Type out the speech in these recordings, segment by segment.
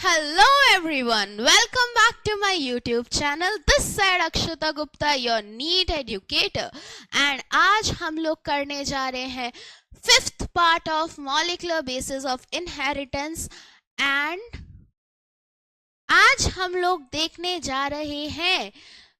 Hello everyone, welcome back to my YouTube channel. This side Akshata Gupta, your NEET educator, and आज हम लोग करने जा रहे हैं fifth part of molecular basis of inheritance and आज हम लोग देखने जा रहे हैं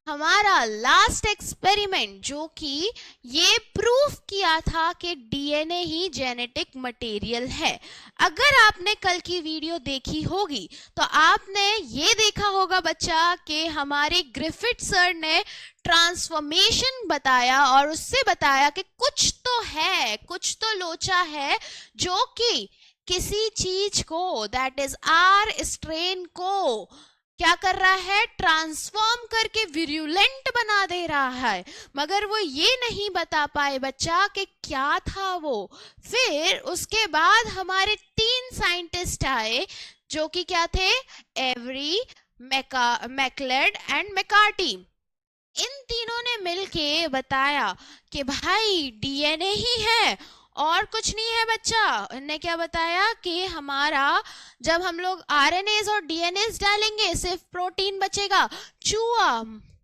हमारा लास्ट एक्सपेरिमेंट जो कि ये प्रूफ किया था कि डीएनए ही जेनेटिक मटेरियल है। अगर आपने कल की वीडियो देखी होगी तो आपने ये देखा होगा बच्चा कि हमारे ग्रिफिथ सर ने ट्रांसफॉर्मेशन बताया और उससे बताया कि कुछ तो है, कुछ तो लोचा है जो कि किसी चीज को दैट इज आर स्ट्रेन को क्या कर रहा है, ट्रांसफॉर्म करके विरुलेंट बना दे रहा है, मगर वो ये नहीं बता पाए बच्चा कि क्या था वो। फिर उसके बाद हमारे 3 साइंटिस्ट आए जो कि क्या थे, एवरी, मैकलेड एंड मैकार्टी। इन तीनों ने मिलके बताया कि भाई डीएनए ही है और कुछ नहीं है बच्चा। उन्होंने क्या बताया कि हमारा जब हम लोग आरएनएस और डीएनएस डालेंगे सिर्फ प्रोटीन बचेगा, चूहा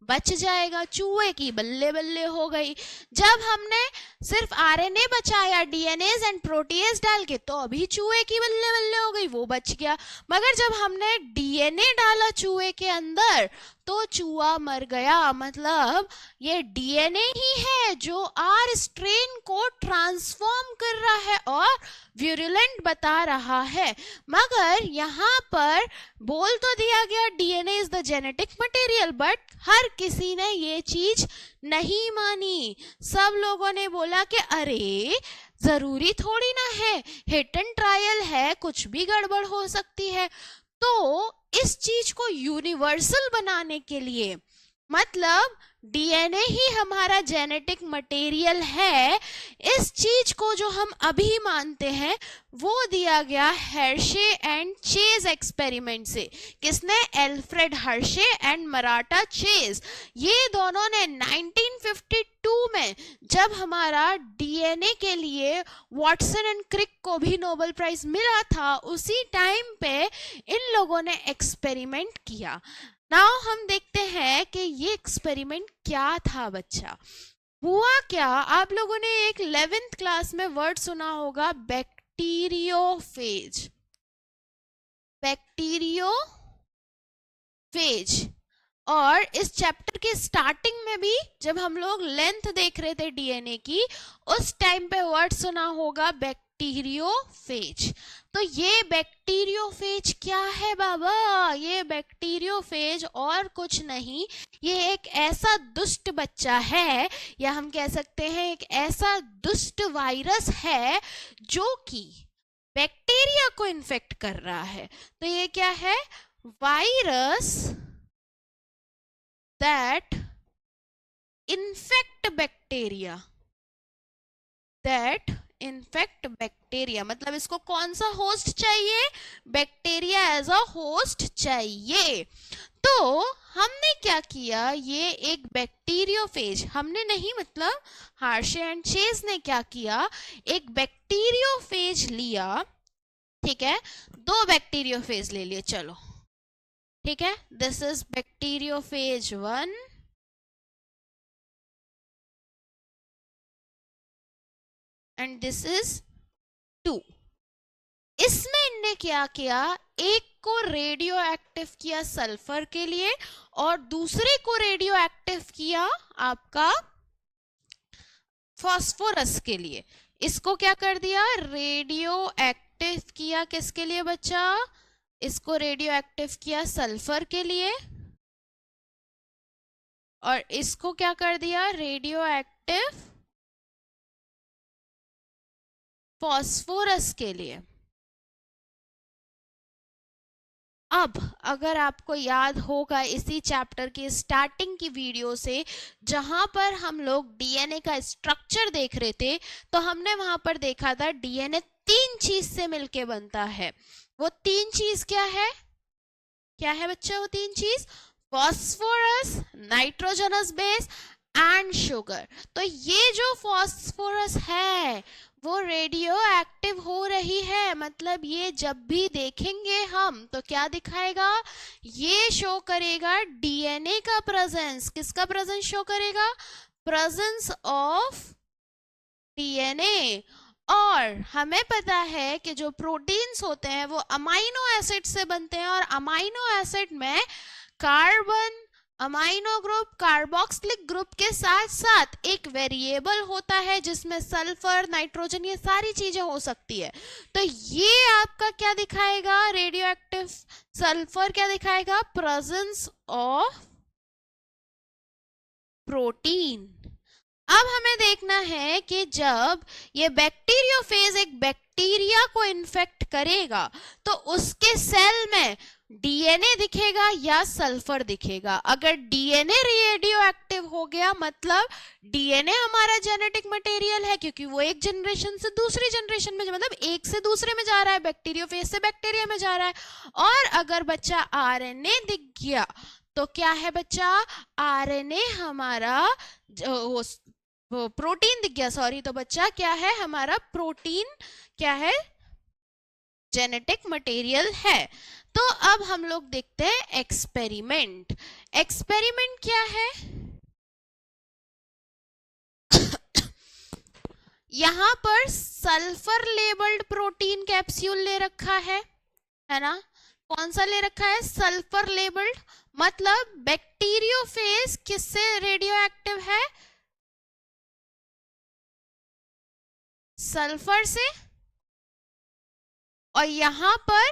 बच जाएगा, चूहे की बल्ले बल्ले हो गई। जब हमने सिर्फ आरएनए बचाया डीएनएस एंड प्रोटीएस डाल के तो अभी चूहे की बल्ले बल्ले हो गई, वो बच गया। मगर जब हमने डीएनए डाला चूहे के अंदर तो चूहा मर गया। मतलब ये डीएनए ही है जो आर स्ट्रेन को ट्रांसफॉर्म कर रहा है और विरुलेंट बता रहा है। मगर यहाँ पर बोल तो दिया गया DNA is the genetic material, but हर किसी ने ये चीज नहीं मानी। सब लोगों ने बोला कि अरे जरूरी थोड़ी ना है, हिट एंड ट्रायल है, कुछ भी गड़बड़ हो सकती है। तो इस चीज को यूनिवर्सल बनाने के लिए, मतलब डीएनए ही हमारा जेनेटिक मटेरियल है, इस चीज को जो हम अभी मानते हैं वो दिया गया हर्शे एंड चेज एक्सपेरिमेंट से। किसने? Alfred Hershey and Maratha chase. ये दोनों ने 1952 में जब हमारा डीएनए के लिए वॉटसन एंड क्रिक को भी नोबेल प्राइज मिला था, उसी टाइम पे इन लोगों ने एक्सपेरिमेंट किया। नाउ हम देखते हैं कि ये एक्सपेरिमेंट क्या था बच्चा। हुआ क्या, आप लोगों ने एक 11th क्लास में वर्ड सुना होगा बैक्टीरियोफेज। बैक्टीरियोफेज। और इस चैप्टर के स्टार्टिंग में भी जब हम लोग लेंथ देख रहे थे डीएनए की, उस टाइम पे वर्ड सुना होगा बैक्टीरियोफेज। तो ये बैक्टीरियोफेज क्या है बाबा? ये बैक्टीरियोफेज और कुछ नहीं, ये एक ऐसा दुष्ट बच्चा है, या हम कह सकते हैं एक ऐसा दुष्ट वायरस है जो कि बैक्टीरिया को इन्फेक्ट कर रहा है। तो ये क्या है? वायरस that infect bacteria, मतलब इसको कौन सा होस्ट चाहिए? बैक्टीरिया एज अ होस्ट चाहिए। तो हमने क्या किया, ये एक बैक्टीरियोफेज, हमने नहीं मतलब हर्शे एंड चेज ने क्या किया, एक बैक्टीरियोफेज लिया, ठीक है, 2 बैक्टीरियोफेज ले लिए, चलो ठीक है। This is bacteriophage 1 and this is 2। इसमें इनने क्या किया, एक को रेडियो एक्टिव किया सल्फर के लिए और दूसरे को रेडियो एक्टिव किया आपका फास्फोरस के लिए। इसको क्या कर दिया, रेडियो एक्टिव किया किसके लिए बच्चा? इसको रेडियो एक्टिव किया सल्फर के लिए और इसको क्या कर दिया, रेडियो एक्टिव फास्फोरस के लिए। अब अगर आपको याद होगा इसी चैप्टर की स्टार्टिंग की वीडियो से, जहां पर हम लोग डीएनए का स्ट्रक्चर देख रहे थे, तो हमने वहां पर देखा था डीएनए 3 चीज से मिलके बनता है। वो 3 चीज क्या है? क्या है बच्चा वो 3 चीज? Phosphorus, nitrogenous base and sugar. तो ये जो फॉस्फोरस है वो रेडियो एक्टिव एक्टिव हो रही है, मतलब ये जब भी देखेंगे हम तो क्या दिखाएगा, ये शो करेगा डीएनए का प्रेजेंस। किसका प्रेजेंस शो करेगा, प्रेजेंस ऑफ डीएनए। और हमें पता है कि जो प्रोटीन्स होते हैं वो अमाइनो एसिड से बनते हैं, और अमाइनो एसिड में carbon, amino group, carboxylic group के साथ साथ एक वेरिएबल होता है जिसमें सल्फर, नाइट्रोजन, ये सारी चीजें हो सकती है। तो ये आपका क्या दिखाएगा, रेडियो एक्टिव सल्फर क्या दिखाएगा, प्रेजेंस ऑफ प्रोटीन। अब हमें देखना है कि जब ये बैक्टीरियोफेज एक बैक्टीरिया को इन्फेक्ट करेगा तो उसके सेल में डीएनए दिखेगा या सल्फर दिखेगा। अगर डीएनए रेडियो एक्टिव हो गया मतलब डीएनए हमारा जेनेटिक मटेरियल है, क्योंकि वो एक जनरेशन से दूसरी जनरेशन में, मतलब एक से दूसरे में जा रहा है, बैक्टीरियोफेज से बैक्टीरिया में जा रहा है। और अगर बच्चा आरएनए दिख गया तो क्या है बच्चा, आरएनए हमारा वो प्रोटीन दिख गया, सॉरी, तो बच्चा क्या है, हमारा प्रोटीन क्या है, जेनेटिक मटेरियल है। तो अब हम लोग देखते हैं एक्सपेरिमेंट। एक्सपेरिमेंट क्या है, यहां पर सल्फर लेबल्ड प्रोटीन कैप्सूल ले रखा है ना। कौन सा ले रखा है, सल्फर लेबल्ड, मतलब बैक्टीरियोफेज किससे रेडियो एक्टिव है, सल्फर से। और यहां पर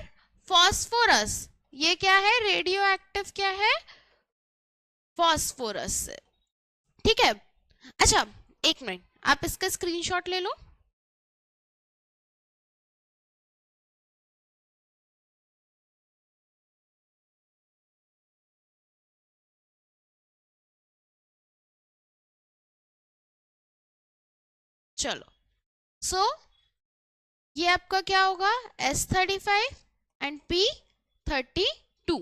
फास्फोरस, ये क्या है, रेडियो एक्टिव क्या है, फास्फोरस से। ठीक है, अच्छा एक मिनट, आप इसका स्क्रीनशॉट ले लो। चलो, सो ये आपका क्या होगा, S35 एंड P32।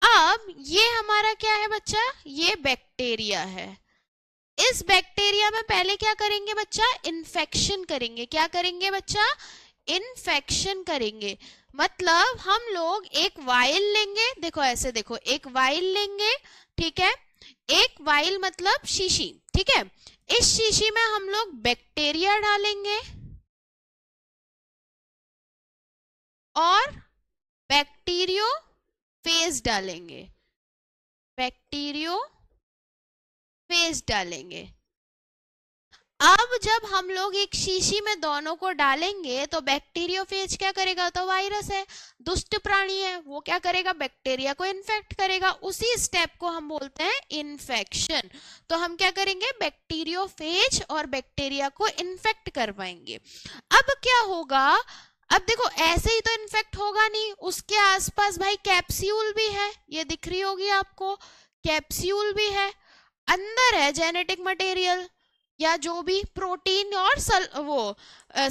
अब ये हमारा क्या है बच्चा, ये बैक्टीरिया है। इस बैक्टीरिया में पहले क्या करेंगे बच्चा, इन्फेक्शन करेंगे। क्या करेंगे बच्चा, इन्फेक्शन करेंगे। मतलब हम लोग एक वाइल लेंगे, देखो ऐसे देखो, एक वाइल लेंगे, ठीक है, एक वाइल मतलब शीशी, ठीक है। इस शीशी में हम लोग बैक्टीरिया डालेंगे और बैक्टीरियोफेज डालेंगे, बैक्टीरियोफेज डालेंगे। अब जब हम लोग एक शीशी में दोनों को डालेंगे तो बैक्टीरियोफेज क्या करेगा, तो वायरस है, दुष्ट प्राणी है, वो क्या करेगा, बैक्टीरिया को इन्फेक्ट करेगा। उसी स्टेप को हम बोलते हैं इन्फेक्शन। तो हम क्या करेंगे, बैक्टीरियोफेज और बैक्टीरिया को इन्फेक्ट करवाएंगे। अब क्या होगा, अब देखो ऐसे ही तो इन्फेक्ट होगा नहीं, उसके आसपास भाई कैप्सूल भी है, ये दिख रही होगी आपको, कैप्सूल भी है, अंदर है जेनेटिक मटेरियल या जो भी प्रोटीन, और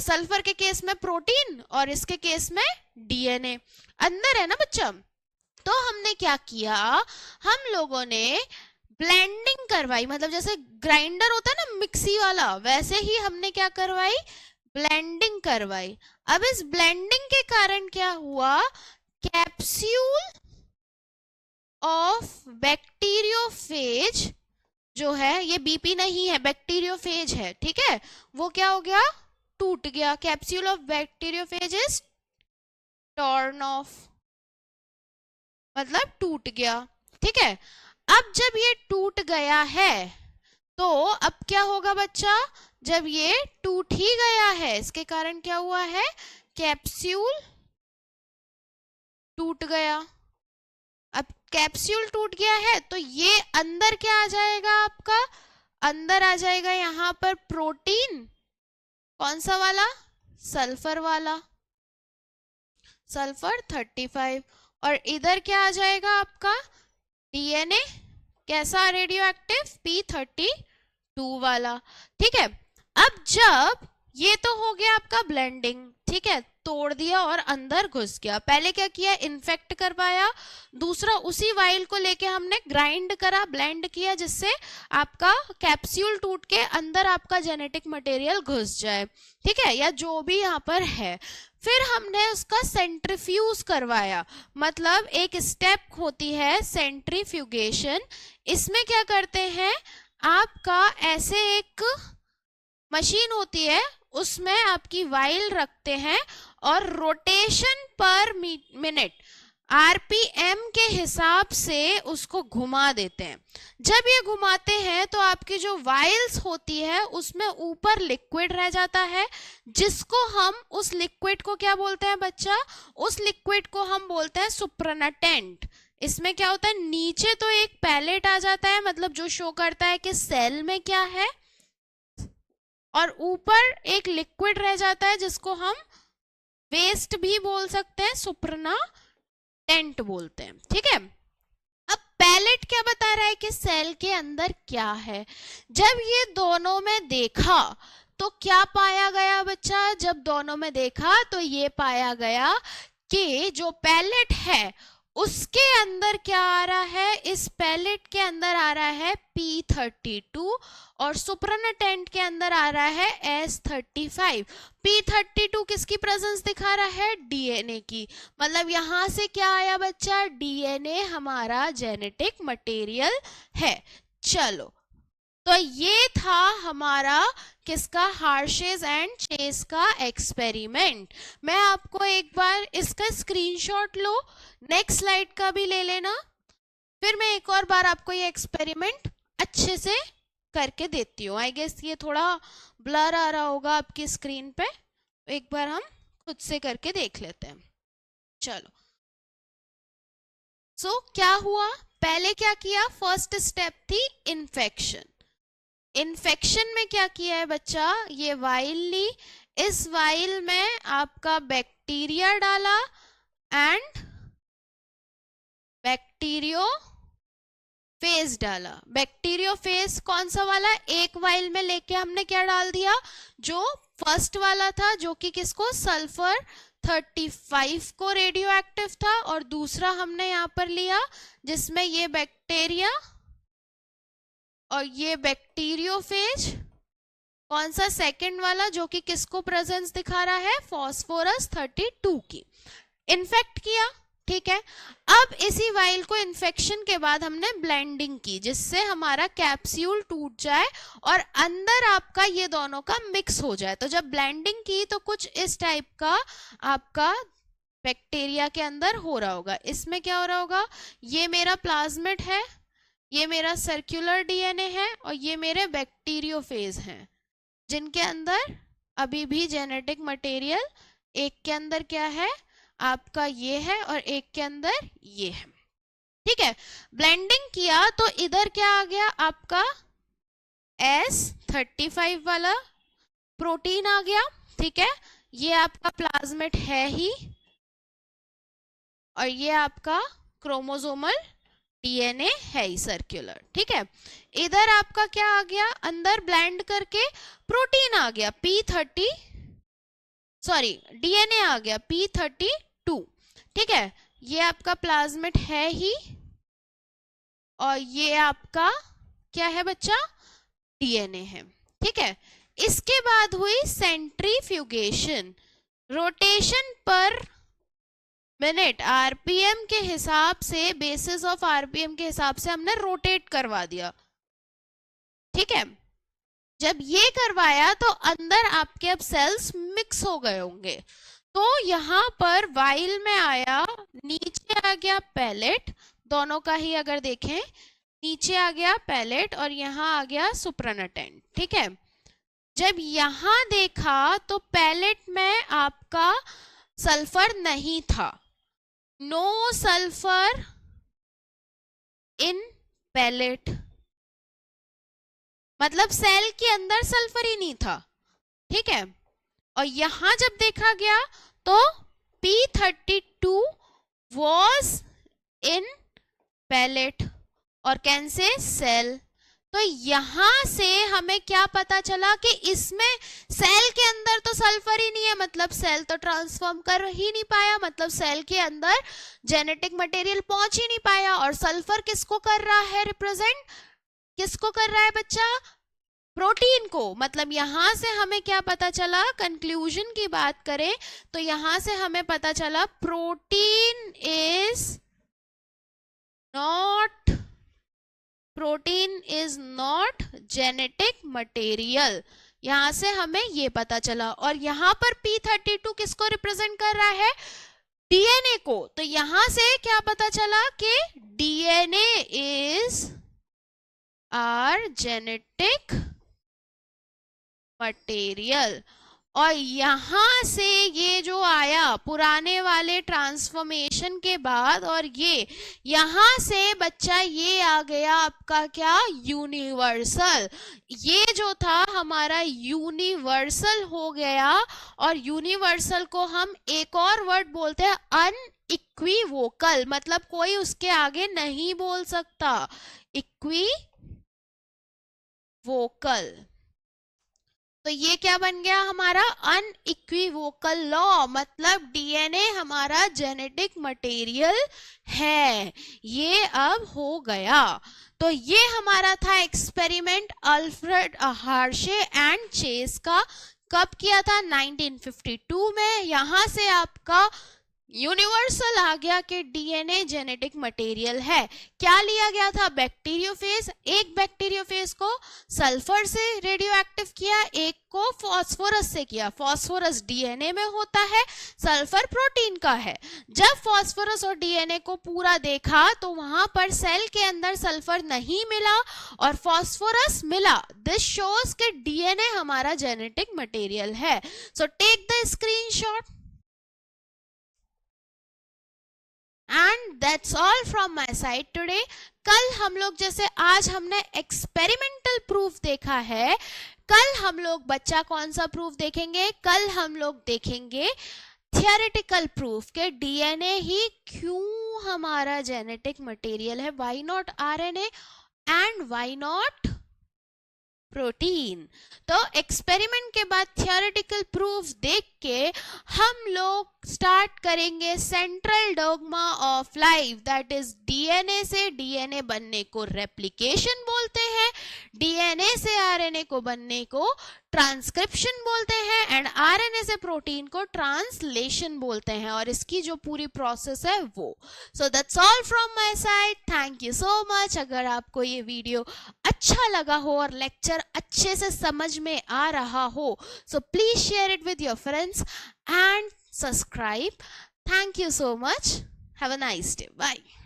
सल्फर के केस में प्रोटीन और इसके केस में डीएनए अंदर है ना बच्चा। तो हमने क्या किया, हम लोगों ने ब्लेंडिंग करवाई, मतलब जैसे ग्राइंडर होता है ना मिक्सी वाला, वैसे ही हमने क्या करवाई, ब्लेंडिंग करवाई। अब इस ब्लेंडिंग के कारण क्या हुआ, कैप्सूल ऑफ बैक्टीरियोफेज जो है, ये बीपी नहीं है, बैक्टीरियोफेज है, ठीक है, वो क्या हो गया, टूट गया। Capsule of bacteriophage is torn of, मतलब टूट गया, ठीक है। अब जब ये टूट गया है तो अब क्या होगा बच्चा, जब ये टूट ही गया है, इसके कारण क्या हुआ है, कैप्सूल टूट गया। अब कैप्सूल टूट गया है तो ये अंदर क्या आ जाएगा, आपका अंदर आ जाएगा यहां पर प्रोटीन, कौन सा वाला, सल्फर वाला, सल्फर 35, और इधर क्या आ जाएगा आपका डीएनए, कैसा, रेडियो एक्टिव P32 वाला, ठीक है। अब जब ये तो हो गया आपका ब्लेंडिंग, ठीक है, तोड़ दिया और अंदर घुस गया। पहले क्या किया, इन्फेक्ट करवाया, दूसरा उसी वाइल को लेके हमने ग्राइंड करा, ब्लेंड किया, जिससे आपका कैप्सूल टूट के अंदर आपका जेनेटिक मटेरियल घुस जाए, ठीक है, या जो भी यहाँ पर है। फिर हमने उसका सेंट्रीफ्यूज करवाया, मतलब एक स्टेप होती है सेंट्रीफ्यूगेशन। इसमें क्या करते हैं, आपका ऐसे एक मशीन होती है, उसमें आपकी वाइल रखते हैं और रोटेशन पर मिनट आरपीएम के हिसाब से उसको घुमा देते हैं। जब ये घुमाते हैं तो आपकी जो वाइल्स होती है उसमें ऊपर लिक्विड रह जाता है, जिसको हम, उस लिक्विड को क्या बोलते हैं बच्चा, उस लिक्विड को हम बोलते हैं सुप्रानाटेंट। इसमें क्या होता है, नीचे तो एक पैलेट आ जाता है, मतलब जो शो करता है कि सेल में क्या है, और ऊपर एक लिक्विड रह जाता है जिसको हम वेस्ट भी बोल सकते हैं, सुप्रानाटेंट बोलते हैं, ठीक है। अब पैलेट क्या बता रहा है कि सेल के अंदर क्या है। जब ये दोनों में देखा तो क्या पाया गया बच्चा, जब दोनों में देखा तो ये पाया गया कि जो पैलेट है उसके अंदर क्या आ रहा है, इस पैलेट के अंदर आ रहा है P32 और सुप्रानाटेंट के अंदर आ रहा है S35। P32 किसकी प्रेजेंस दिखा रहा है, डीएनए की, मतलब यहां से क्या आया बच्चा, डीएनए हमारा जेनेटिक मटेरियल है। चलो, तो ये था हमारा किसका, हार्शेस एंड चेस का एक्सपेरिमेंट। मैं आपको एक बार इसका स्क्रीनशॉट लो, नेक्स्ट स्लाइड का भी ले लेना, फिर मैं एक और बार आपको ये एक्सपेरिमेंट अच्छे से करके देती हूँ। आई गेस ये थोड़ा ब्लर आ रहा होगा आपकी स्क्रीन पे, एक बार हम खुद से करके देख लेते हैं। चलो, सो क्या हुआ, पहले क्या किया, फर्स्ट स्टेप थी इन्फेक्शन। इन्फेक्शन में क्या किया है बच्चा, ये वाइल ली, इस वाइल में आपका बैक्टीरिया डाला एंड बैक्टीरियोफेज डाला। बैक्टीरियोफेज कौन सा वाला, एक वाइल में लेके हमने क्या डाल दिया, जो फर्स्ट वाला था, जो कि किसको, सल्फर 35 को रेडियो एक्टिव था, और दूसरा हमने यहाँ पर लिया जिसमें ये बैक्टीरिया और ये बैक्टीरियोफेज, कौन सा, सेकंड वाला, जो कि किसको प्रेजेंस दिखा रहा है, फास्फोरस 32 की। इन्फेक्ट किया, ठीक है। अब इसी वाइल को इन्फेक्शन के बाद हमने ब्लेंडिंग की, जिससे हमारा कैप्सूल टूट जाए और अंदर आपका ये दोनों का मिक्स हो जाए। तो जब ब्लेंडिंग की तो कुछ इस टाइप का आपका बैक्टीरिया के अंदर हो रहा होगा। इसमें क्या हो रहा होगा, ये मेरा प्लाज्मिड है, ये मेरा सर्कुलर डीएनए है, और ये मेरे बैक्टीरियोफेज हैं, जिनके अंदर अभी भी जेनेटिक मटेरियल, एक के अंदर क्या है आपका ये है और एक के अंदर ये है, ठीक है। ब्लेंडिंग किया तो इधर क्या आ गया, आपका S35 वाला प्रोटीन आ गया, ठीक है। ये आपका प्लाज्मिड है ही, और ये आपका क्रोमोसोमल डीएनए है ही सर्कुलर, ठीक है। इधर आपका क्या आ गया, अंदर ब्लेंड करके प्रोटीन आ गया डीएनए आ गया P32, ठीक है। ये आपका प्लाज्मिड है ही, और ये आपका क्या है बच्चा, डीएनए है, ठीक है। इसके बाद हुई सेंट्रीफ्यूगेशन, रोटेशन पर मिनट आरपीएम के हिसाब से, बेसिस ऑफ आरपीएम के हिसाब से हमने रोटेट करवा दिया, ठीक है। जब ये करवाया तो अंदर आपके अब सेल्स मिक्स हो गए होंगे, तो यहाँ पर वाइल में आया, नीचे आ गया पैलेट, दोनों का ही अगर देखें, नीचे आ गया पैलेट और यहाँ आ गया सुप्रानाटेंट, ठीक है। जब यहाँ देखा तो पैलेट में आपका सल्फर नहीं था, नो सल्फर इन पैलेट, मतलब सेल के अंदर सल्फर ही नहीं था, ठीक है। और यहां जब देखा गया तो P32 was in पैलेट और कैन से सेल, तो यहां से हमें क्या पता चला कि इसमें सेल के अंदर तो सल्फर ही नहीं है, मतलब सेल तो ट्रांसफॉर्म कर ही नहीं पाया, मतलब सेल के अंदर जेनेटिक मटेरियल पहुंच ही नहीं पाया। और सल्फर किसको कर रहा है रिप्रेजेंट, किसको कर रहा है बच्चा, प्रोटीन को। मतलब यहां से हमें क्या पता चला, कंक्लूजन की बात करें तो यहां से हमें पता चला protein is not genetic material. यहां से हमें ये पता चला। और यहां पर P32 किसको रिप्रेजेंट कर रहा है, डीएनए को। तो यहां से क्या पता चला कि DNA is are genetic material. और यहां से ये जो आया पुराने वाले ट्रांसफॉर्मेशन के बाद, और ये यहां से बच्चा ये आ गया आपका क्या, यूनिवर्सल। ये जो था हमारा यूनिवर्सल हो गया। और यूनिवर्सल को हम एक और वर्ड बोलते हैं अनइक्विवोकल, मतलब कोई उसके आगे नहीं बोल सकता, इक्विवोकल। तो ये क्या बन गया हमारा अनइक्विवोकल लॉ, मतलब डीएनए हमारा जेनेटिक मटेरियल है, ये अब हो गया। तो ये हमारा था experiment Alfred Hershey and Chase का। कब किया था, 1952 में। यहां से आपका यूनिवर्सल आ गया कि डीएनए जेनेटिक मटेरियल है। क्या लिया गया था, बैक्टीरियोफेज। एक बैक्टीरियोफेज को सल्फर से रेडियो एक्टिव किया, एक को फास्फोरस से किया। फास्फोरस डीएनए में होता है, सल्फर प्रोटीन का है। जब फास्फोरस और डीएनए को पूरा देखा तो वहां पर सेल के अंदर सल्फर नहीं मिला और फास्फोरस मिला। दिस शोज कि डीएनए हमारा जेनेटिक मटेरियल है। So take the screenshot. And that's all from my side today. कल हम लोग, जैसे आज हमने एक्सपेरिमेंटल प्रूफ देखा है, कल हम लोग बच्चा कौन सा प्रूफ देखेंगे, कल हम लोग देखेंगे थियोरेटिकल प्रूफ के डीएनए ही क्यों हमारा जेनेटिक मटेरियल है, why not RNA and why not protein. तो एक्सपेरिमेंट के बाद थियोरेटिकल प्रूफ देख के हम लोग स्टार्ट करेंगे central dogma of life, that is DNA से डीएनए बनने को रेप्लिकेशन बोलते हैं, डीएनए से आरएनए को बनने को ट्रांसक्रिप्शन बोलते हैं, एंड आरएनए से प्रोटीन को ट्रांसलेशन बोलते हैं। और इसकी जो पूरी प्रोसेस है वो। So that's all from my side, thank you so much. अगर आपको ये वीडियो अच्छा लगा हो और लेक्चर अच्छे से समझ में आ रहा हो, so please share it with your friends and subscribe. Thank you so much. Have a nice day. Bye.